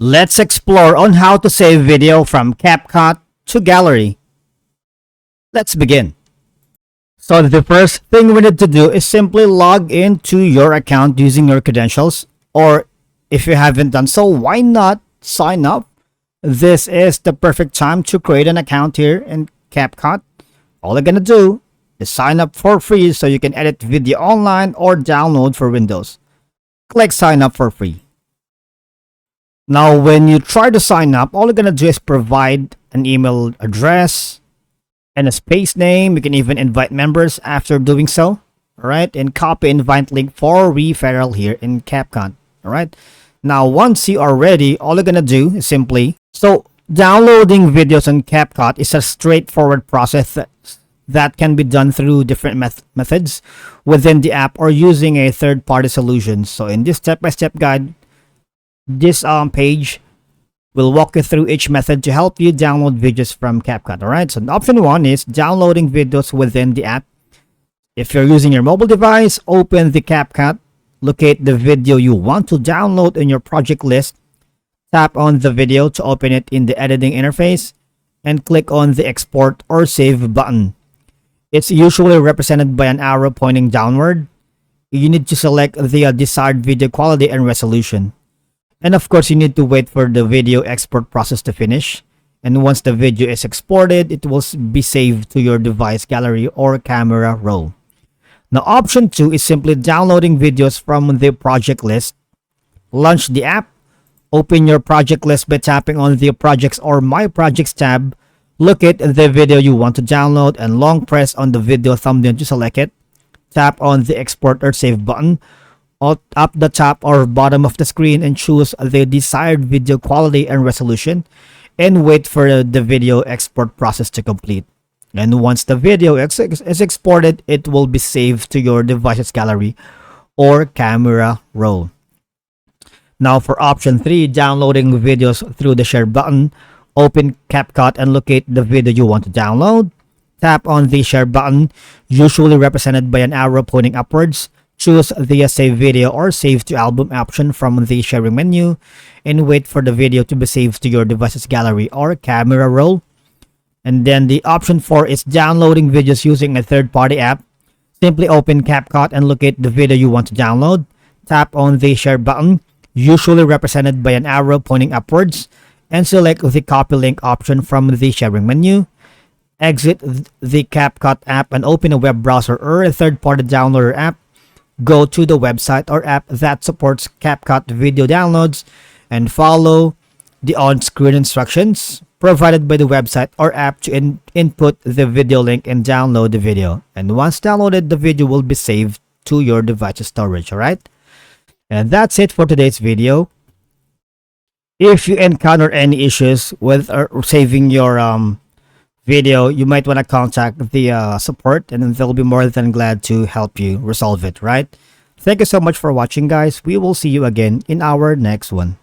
Let's explore on how to save video from Capcut to gallery. Let's begin. So the first thing we need to do is simply log into your account using your credentials, or if you haven't done so, why not sign up? This is the perfect time to create an account here in Capcut. All you're gonna do is sign up for free so you can edit video online or download for Windows. Click sign up for free. Now, when you try to sign up, all you're gonna do is provide an email address and a space name. You can even invite members after doing so. Alright, and copy invite link for referral here in Capcut. Alright, now once you are ready, all you're gonna do is simply, downloading videos on Capcut is a straightforward process that can be done through different methods within the app or using a third-party solution. So in this step-by-step guide, this page will walk you through each method to help you download videos from Capcut. Alright, so option 1 is downloading videos within the app. If you're using your mobile device, open the Capcut, locate the video you want to download in your project list, tap on the video to open it in the editing interface, and click on the export or save button. It's usually represented by an arrow pointing downward. You need to select the desired video quality and resolution. And of course, you need to wait for the video export process to finish. And once the video is exported, it will be saved to your device gallery or camera roll. Now, option 2 is simply downloading videos from the project list. Launch the app. Open your project list by tapping on the Projects or My Projects tab. Locate the video you want to download and long press on the video thumbnail to select it. Tap on the Export or Save button up the top or bottom of the screen and choose the desired video quality and resolution, and wait for the video export process to complete. And once the video is exported, it will be saved to your device's gallery or camera roll. Now for option 3, downloading videos through the share button, open Capcut and locate the video you want to download. Tap on the share button, usually represented by an arrow pointing upwards. Choose the save video or save to album option from the sharing menu and wait for the video to be saved to your device's gallery or camera roll. And then the option 4 is downloading videos using a third-party app. Simply open Capcut and locate the video you want to download. Tap on the share button, usually represented by an arrow pointing upwards, and select the copy link option from the sharing menu. Exit the Capcut app and open a web browser or a third-party downloader app. Go to the website or app that supports Capcut video downloads and follow the on-screen instructions provided by the website or app to input the video link and download the video. And once downloaded, the video will be saved to your device's storage. Alright? And that's it for today's video. If you encounter any issues with saving your video, you might want to contact the support, and they'll be more than glad to help you resolve it, right? Thank you so much for watching, guys. We will see you again in our next one.